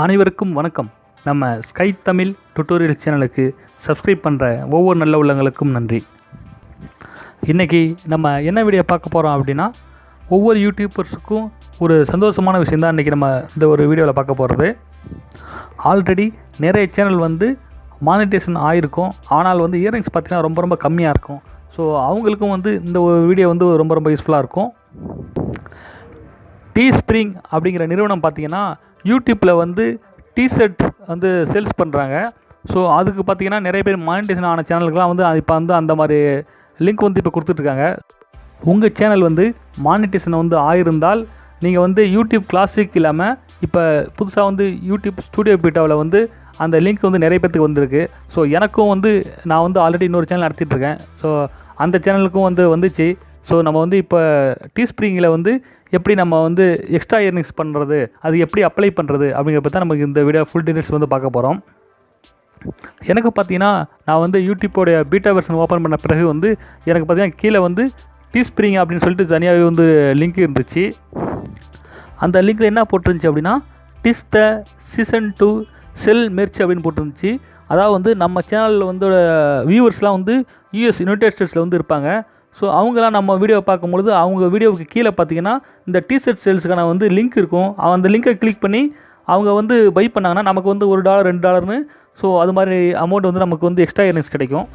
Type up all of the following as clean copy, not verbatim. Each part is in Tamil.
அனைவருக்கும் வணக்கம். நம்ம ஸ்கை தமிழ் டுட்டோரியல் சேனலுக்கு சப்ஸ்கிரைப் பண்ணுற ஒவ்வொரு நல்ல உள்ளங்களுக்கும் நன்றி. இன்றைக்கி நம்ம என்ன வீடியோ பார்க்க போகிறோம் அப்படின்னா, ஒவ்வொரு யூடியூபர்ஸுக்கும் ஒரு சந்தோஷமான விஷயம் தான் இன்றைக்கி நம்ம இந்த ஒரு வீடியோவில் பார்க்க போகிறது. ஆல்ரெடி நிறைய சேனல் மானிட்டேஷன் ஆகிருக்கும், ஆனால் இயரிங்ஸ் பார்த்திங்கன்னா ரொம்ப ரொம்ப கம்மியாக இருக்கும். ஸோ அவங்களுக்கும் இந்த ஒரு வீடியோ ரொம்ப ரொம்ப யூஸ்ஃபுல்லாக இருக்கும். டீஸ்ப்ரிங் அப்படிங்கிற நிறுவனம் பார்த்திங்கன்னா யூடியூப்பில் டிஷர்ட் சேல்ஸ் பண்ணுறாங்க. ஸோ அதுக்கு பார்த்திங்கன்னா நிறைய பேர் மானிட்டேஷன் ஆன சேனலுக்குலாம் இப்போ அந்த மாதிரி லிங்க் இப்போ கொடுத்துட்ருக்காங்க. உங்கள் சேனல் மானிட்டேஷன் ஆயிருந்தால் நீங்கள் யூடியூப் கிளாசிக் இல்லாமல் இப்போ புதுசாக யூடியூப் ஸ்டூடியோ பீட்டாவில் அந்த லிங்க் நிறைய பேர்த்துக்கு வந்திருக்கு. ஸோ எனக்கும் நான் ஆல்ரெடி இன்னொரு சேனல் நடத்திட்டுருக்கேன். ஸோ அந்த சேனலுக்கும் வந்துச்சு. ஸோ நம்ம இப்போ டீஸ்ப்ரிங்கில் எப்படி நம்ம எக்ஸ்ட்ரா இயர்னிங்ஸ் பண்ணுறது, அது எப்படி அப்ளை பண்ணுறது அப்படிங்கிறப்ப தான் நமக்கு இந்த வீடியோ ஃபுல் டீட்டெயில்ஸ் பார்க்க போகிறோம். எனக்கு பார்த்தீங்கன்னா நான் யூடியூப்போடைய பீட்டா வெர்ஷன் ஓப்பன் பண்ண பிறகு எனக்கு பார்த்தீங்கன்னா கீழே டீஸ்ப்ரிங் அப்படின்னு சொல்லிட்டு தனியாகவே லிங்க் இருந்துச்சு. அந்த லிங்க்கில் என்ன போட்டிருந்துச்சு அப்படின்னா, டிஸ் த சீசன் 2 செல் மெர்ச் அப்படின்னு போட்டிருந்துச்சு. அதாவது நம்ம சேனலில் வியூவர்ஸ்லாம் யூஎஸ் யுனைடெட் ஸ்டேட்ஸில் இருப்பாங்க. ஸோ அவங்களாம் நம்ம வீடியோ பார்க்கும்பொழுது அவங்க வீடியோவுக்கு கீழே பார்த்தீங்கன்னா இந்த டிஷர்ட் சேல்ஸுக்கான லிங்க் இருக்கும். அந்த லிங்கை கிளிக் பண்ணி அவங்க பை பண்ணாங்கன்னா நமக்கு $1 $2 ஸோ அது மாதிரி அமௌண்ட் நமக்கு எக்ஸ்ட்ரா இயர்னிங்ஸ் கிடைக்கும்.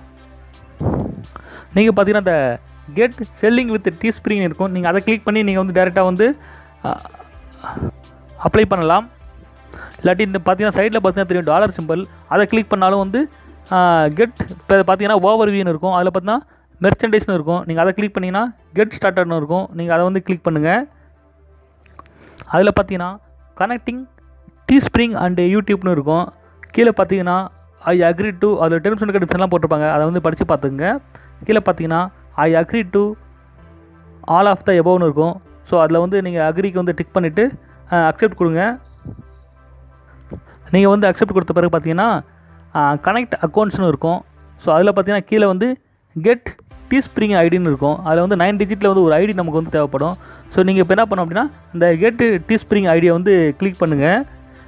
நீங்கள் பார்த்தீங்கன்னா இந்த கெட் செல்லிங் வித் டீஸ்ப்ரிங் இருக்கும். நீங்கள் அதை கிளிக் பண்ணி நீங்கள் டேரெக்டாக அப்ளை பண்ணலாம். இல்லாட்டி இந்த பார்த்தீங்கன்னா சைடில் பார்த்தீங்கன்னா தெரியும் டாலர் சிம்பிள், அதை கிளிக் பண்ணாலும் கெட் இப்போ பார்த்தீங்கன்னா ஓவர்வியூன்னு இருக்கும். அதில் பார்த்தீங்கன்னா மெர்ச்சன்டைஸ்னு இருக்கும். நீங்கள் அதை கிளிக் பண்ணிங்கன்னா கெட் ஸ்டார்டர்னு இருக்கும். நீங்கள் அதை கிளிக் பண்ணுங்கள். அதில் பார்த்தீங்கன்னா கனெக்டிங் டீஸ்ப்ரிங் அண்ட் யூடியூப்னு இருக்கும். கீழே பார்த்தீங்கன்னா ஐ அக்ரி டு, அதில் டெர்ம்ஸ் அண்ட் கண்டிஷன்லாம் போட்டிருப்பாங்க, அதை படித்து பார்த்துங்க. கீழே பார்த்தீங்கன்னா I agree to all of the எபோவ்னு இருக்கும். ஸோ அதில் நீங்கள் அக்ரிக்கு டிக் பண்ணிவிட்டு அக்செப்ட் கொடுங்க. நீங்கள் அக்செப்ட் கொடுத்த பிறகு பார்த்தீங்கன்னா கனெக்ட் அக்கௌண்ட்ஸ்னு இருக்கும். ஸோ அதில் பார்த்தீங்கன்னா கீழே கெட் டீஸ்ப்ரிங் ஐடின்னு இருக்கும். அதில் 9 டிஜிட்டில் ஒரு ஐடி நமக்கு தேவைப்படும். ஸோ நீங்கள் இப்போ என்ன பண்ணோம் அப்படின்னா இந்த கெட் டீஸ்ப்ரிங் ஐடியை கிளிக் பண்ணுங்கள்.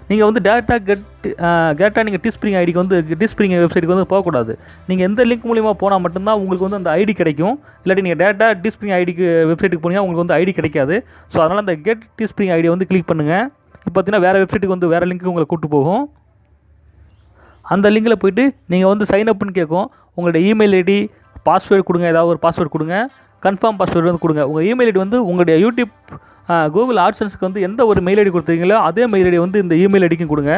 நீங்கள் டேரெக்டாக நீங்கள் டீஸ்ப்ரிங் ஐடிக்கு டீஸ்ப்ரிங் வெப்சைட்டுக்கு போகக்கூடாது. நீங்கள் எந்த லிங்க் மூலிமா போனால் மட்டும்தான் உங்களுக்கு அந்த ஐடி கிடைக்கும். இல்லாட்டி நீங்கள் டேரெக்டாக டீஸ்ப்ரிங் ஐடிக்கு வெப்சைட்டுக்கு போனீங்கன்னா உங்களுக்கு ஐடி கிடைக்காது. ஸோ அதனால் அந்த கெட் டீஸ்ப்ரிங் ஐடியை கிளிக் பண்ணுங்கள். இப்போ பார்த்தீங்கன்னா வேறு வெப்சைட்டுக்கு வேறு லிங்க்கு உங்களை கூப்பிட்டு போகும். அந்த லிங்கில் போய்ட்டு நீங்கள் சைன் அப்னு கேட்கும். உங்களோட இமெயில் ஐடி, பாஸ்வேர்டு கொடுங்க, ஏதாவது ஒரு பாஸ்வேர்டு கொடுங்க, கன்ஃபார்ம் பாஸ்வேர்டு கொடுங்க. உங்கள் இமெயில் ஐடி உங்களுடைய யூடியூப் கூகுள் ஆட்சன்ஸுக்கு எந்த ஒரு மெயில் ஐடி கொடுத்துருக்கீங்களோ அதே மெயில் ஐடி இந்த இமெயில் ஐடிக்கும் கொடுங்க.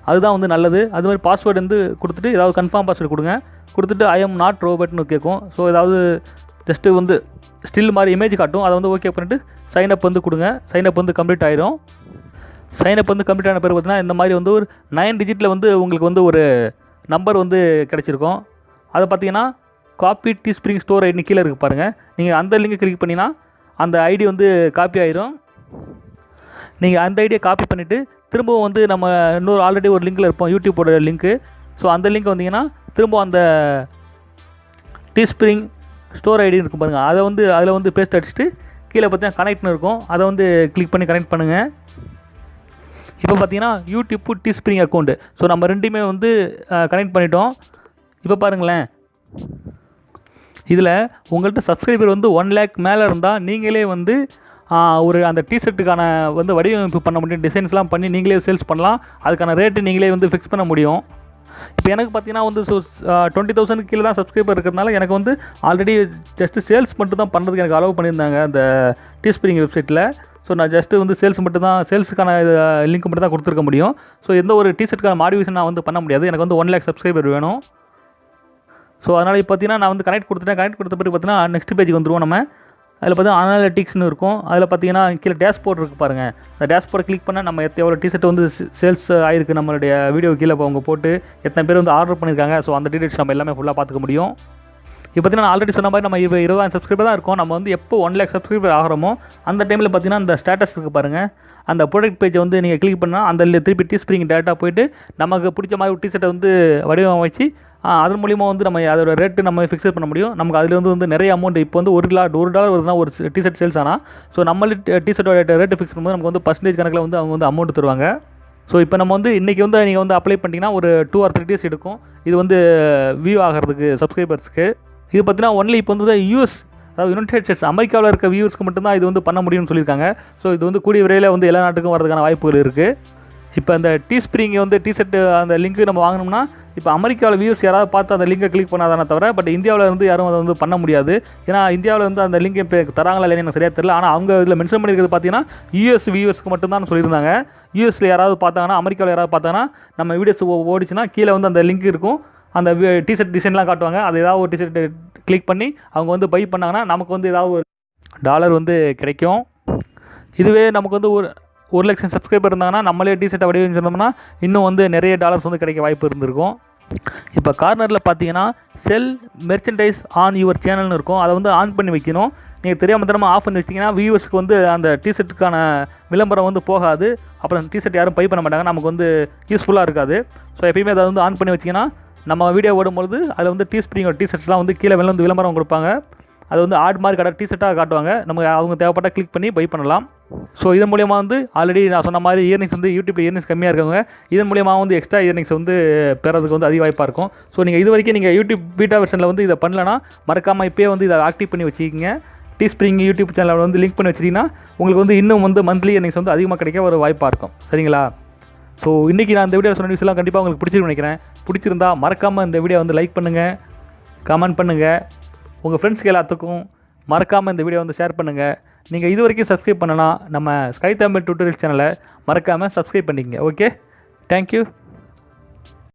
அதுதான் நல்லது. அது மாதிரி பாஸ்வேர்டு கொடுத்துட்டு ஏதாவது கன்ஃபார்ம் பாஸ்வேர்டு கொடுங்க. கொடுத்துட்டு ஐ எம் நாட் ரோபோட்னு கேட்கும். ஸோ ஏதாவது ஜஸ்ட்டு ஸ்டில் மாதிரி இமேஜ் காட்டும். அதை ஓகே பண்ணிவிட்டு சைன் அப் கொடுங்க. சைன் அப் கம்ப்ளீட் ஆயிரும். சைன் அப் கம்ப்ளீட் ஆன பிறகு பார்த்தீங்கன்னா இந்த மாதிரி ஒரு 9 டிஜிட்டில் உங்களுக்கு ஒரு நம்பர் கிடச்சிருக்கும். அதை பார்த்தீங்கன்னா காப்பி டீஸ்ப்ரிங் ஸ்டோர் ஐடி கீழே இருக்குது பாருங்கள். நீங்கள் அந்த லிங்கை கிளிக் பண்ணிங்கன்னா அந்த ஐடி காப்பி ஆயிரும். நீங்கள் அந்த ஐடியை காப்பி பண்ணிவிட்டு திரும்பவும் நம்ம இன்னொரு ஆல்ரெடி ஒரு லிங்கில் இருப்போம், யூடியூப்போட லிங்க்கு. ஸோ அந்த லிங்க் வந்தீங்கன்னா திரும்பவும் அந்த டீஸ்ப்ரிங் ஸ்டோர் ஐடி இருக்கும் பாருங்கள், அதை அதில் பேஸ்ட் அடிச்சுட்டு கீழே பார்த்தீங்கன்னா கனெக்ட்னு இருக்கும். அதை கிளிக் பண்ணி கனெக்ட் பண்ணுங்கள். இப்போ பார்த்தீங்கன்னா யூடியூப்பு டீஸ்ப்ரிங் அக்கௌண்ட்டு. ஸோ நம்ம ரெண்டுமே கனெக்ட் பண்ணிட்டோம். இப்போ பாருங்களேன், இதில் உங்கள்கிட்ட சப்ஸ்கிரைபர் 1 lakh மேலே இருந்தால் நீங்களே ஒரு அந்த டிஷர்ட்டுக்கான வடிவமைப்பு பண்ண முடியும். டிசைன்ஸ்லாம் பண்ணி நீங்களே சேல்ஸ் பண்ணலாம். அதுக்கான ரேட்டு நீங்களே ஃபிக்ஸ் பண்ண முடியும். இப்போ எனக்கு பார்த்தீங்கன்னா 20,000 கீழே தான் சப்ஸ்கிரைபர் இருக்கிறதுனால எனக்கு ஆல்ரெடி ஜஸ்ட்டு சேல்ஸ் மட்டும் தான் பண்ணுறதுக்கு எனக்கு அலோவ் பண்ணியிருந்தாங்க அந்த டீஸ்ப்ரிங் வெப்சைட்டில். ஸோ நான் ஜஸ்ட்டு சேல்ஸ் மட்டும் தான், சேல்ஸுக்கான லிங்க் மட்டும் தான் கொடுத்துருக்க முடியும். ஸோ எந்த ஒரு டிஷர்ட்டுக்கான மாடிஃபிகேஷன் நான் பண்ண முடியாது. எனக்கு 1 lakh சப்ஸ்கிரைபர் வேணும். ஸோ அதனால் இப்போ பார்த்தீங்கன்னா நான் கனெக்ட் கொடுத்துட்டேன். கனெக்ட் கொடுத்த பிறகு பார்த்தீங்கன்னா நெக்ஸ்ட் பேஜுக்கு வந்துடுவோம். நம்ம அதில் பார்த்தீங்கன்னா அனாலிட்டிக்ஸ்னு இருக்கும். அதில் பார்த்தீங்கன்னா கீழே டேஷ்போர்ட் இருக்குது பாருங்கள். அந்த டேஷ்போர்டை கிளிக் பண்ணால் நம்ம எவ்வளோ டிஷர்ட் சேல்ஸ் ஆகிருக்கு நம்மளுடைய வீடியோ கீழே அவங்க போட்டு எத்தனை பேர் ஆர்டர் பண்ணியிருக்காங்க. ஸோ அந்த டீட்டெயில்ஸ் நம்ம எல்லாமே ஃபுல்லாக பார்த்துக்க முடியும். இப்போ பார்த்தீங்கன்னா நான் ஆல்ரெடி சொன்ன மாதிரி நம்ம 20,000 சப்ஸ்கிரைபர் தான் இருக்கும். நம்ம எப்போ 1 lakh சப்ஸ்கிரைபர் ஆகிறோமோ அந்த டைமில் பார்த்தீங்கன்னா அந்த ஸ்டேட்டஸ் இருக்குது பாருங்கள். அந்த ப்ராடக்ட் பேஜை நீங்கள் கிளிக் பண்ணால் அந்த திருப்பி டீஸ்ப்ரிங் டேரெக்டாக போய்ட்டு நமக்கு பிடிச்ச மாதிரி ஒரு டிஷர்ட்டை வடிவமைச்சு அதன் மூலிமா நம்ம அதோட ரேட்டு நம்ம ஃபிக்ஸ் பண்ண முடியும். நமக்கு அதில் நிறைய அமௌண்ட் இப்போ $1 வருதுன்னா ஒரு டிஷர்ட் சேல்ஸ் ஆனால், ஸோ நம்மளே டிஷர்ட்டோட ரேட்டு ஃபிக்ஸ் பண்ணும்போது நமக்கு பர்சன்டேஜ் கணக்கில் அவங்க அமௌண்ட் தருவாங்க. ஸோ இப்போ நம்ம வந்து இன்றைக்கி வந்து நீங்கள் வந்து அப்ளை பண்ணிட்டீங்கன்னா ஒரு 2 or 3 days எடுக்கும் இது வந்து வியூ ஆகிறதுக்கு சப்ஸ்கிரைபர்ஸ்க்கு. இது பார்த்தீங்கன்னா ஒன்லி இப்போ வந்து யூஎஸ், அதாவது யுனைடெட் ஸ்டேட்ஸ் அமெரிக்காவில் இருக்க வியூவர்ஸ்க்கு மட்டும்தான் இது வந்து பண்ண முடியும்னு சொல்லியிருக்காங்க. ஸோ இது வந்து கூடிய விரைவில் வந்து எல்லா நாட்டுக்கும் வரதுக்கான வாய்ப்புகள் இருக்குது. இப்போ அந்த டீஸ்ப்ரிங் வந்து டிஷர்ட் அந்த லிங்க்கு நம்ம வாங்கினோம்னா இப்போ அமெரிக்காவில் வியூஸ் யாராவது பார்த்து அந்த லிங்கை கிளிக் பண்ணாதானே தவிர, பட் இந்தியாவில் இருந்து யாரும் அதை வந்து பண்ண முடியாது. ஏன்னா இந்தியாவில் வந்து அந்த லிங்க் இப்போ தராங்களா இல்லைன்னு எனக்கு சரியாக தெரியல. ஆனால் அவங்க இதில் மென்ஷன் பண்ணியிருக்கிறது பார்த்தீங்கன்னா யூஎஸ் வியூவர்ஸ்க்கு மட்டும்தான் சொல்லியிருந்தாங்க. யூஎஸில் யாராவது பார்த்தாங்கன்னா, அமெரிக்காவில் யாராவது பார்த்தாங்கன்னா நம்ம வீடியோஸ் ஓடிச்சுன்னா கீழே வந்து அந்த லிங்க் இருக்கும், அந்த டிஷர்ட் டிசைன்லாம் காட்டுவாங்க. அது ஏதாவது ஒரு டிஷர்ட் கிளிக் பண்ணி அவங்க வந்து பை பண்ணாங்கன்னா நமக்கு வந்து ஏதாவது ஒரு டாலர் வந்து கிடைக்கும். இதுவே நமக்கு வந்து ஒரு 1 லட்சம் சப்ஸ்கிரைபர் இருந்தாங்கன்னா நம்மளே டிஷர்ட்டை வடிவமைச்சிருந்தோம்னா இன்னும் வந்து நிறைய டாலர்ஸ் வந்து கிடைக்க வாய்ப்பு இருந்திருக்கும். இப்போ கார்னரில் பார்த்தீங்கன்னா செல் மெர்ச்சன்டைஸ் ஆன் யுவர் சேனல்னு இருக்கும். அதை வந்து ஆன் பண்ணி வைக்கணும். நீங்கள் தெரியாமல் தரமாக ஆஃப் பண்ணி வச்சிங்கன்னா வியூவர்ஸ்க்கு வந்து அந்த டிஷர்ட்டுக்கான விளம்பரம் வந்து போகாது. அப்புறம் டிஷர்ட் யாரும் பை பண்ண மாட்டாங்க, நமக்கு வந்து யூஸ்ஃபுல்லாக இருக்காது. ஸோ எப்பயுமே அதை வந்து ஆன் பண்ணி வச்சிங்கன்னா நம்ம வீடியோ ஓடும்பொழுது அதில் வந்து டீஸ்ப்ரிங்கோட டிஷர்ட்ஸ்லாம் வந்து கீழே வந்து விளம்பரம் கொடுப்பாங்க. அது வந்து ஆட் மாதிரி டிஷர்ட்டாக காட்டுவாங்க. நமக்கு அவங்க தேவைப்பட்ட கிளிக் பண்ணி பை பண்ணலாம். ஸோ இதன் மூலியமாக வந்து ஆல்ரெடி நான் சொன்ன மாதிரி இயர்னிங்ஸ் வந்து யூடியூப்பில் இயர்னிங்ஸ் கம்மியாக இருக்கவங்க இதன் மூலியமாக வந்து எக்ஸ்ட்ரா இயர்னிங்ஸ் வந்து பெறதுக்கு வந்து அதிக வாய்ப்பாக இருக்கும். ஸோ நீங்கள் இது வரைக்கும் நீங்கள் யூடியூப் பீட்டா வெர்ஷனில் வந்து இதை பண்ணலன்னா மறக்காமல் இப்போயே வந்து இதை ஆக்டிவ் பண்ணி வச்சுக்கிங்க. டீஸ்ப்ரிங் யூடியூப் சேனலில் வந்து லிங்க் பண்ணி வச்சிட்டிங்கன்னா உங்களுக்கு வந்து இன்னும் வந்து மந்த்லி இயர்னிங்ஸ் வந்து அதிகமாக கிடைக்க ஒரு வாய்ப்பாக இருக்கும். சரிங்களா? ஸோ இன்றைக்கி நான் இந்த வீடியோ சொன்ன நியூஸ்லாம் கண்டிப்பாக உங்களுக்கு பிடிச்சிருக்குன்னு நினைக்கிறேன். பிடிச்சிருந்தா மறக்காமல் இந்த வீடியோ வந்து லைக் பண்ணுங்கள், கமெண்ட் பண்ணுங்கள், உங்கள் ஃப்ரெண்ட்ஸ்க்கு எல்லாத்துக்கும் மறக்காமல் இந்த வீடியோ வந்து ஷேர் பண்ணுங்கள். நீங்கள் இது வரைக்கும் சப்ஸ்கிரைப் பண்ணலாம் நம்ம ஸ்கை தமிழ் டியூட்டோரியல் சேனலை மறக்காமல் சப்ஸ்கிரைப் பண்ணிக்கங்க. Okay, thank you.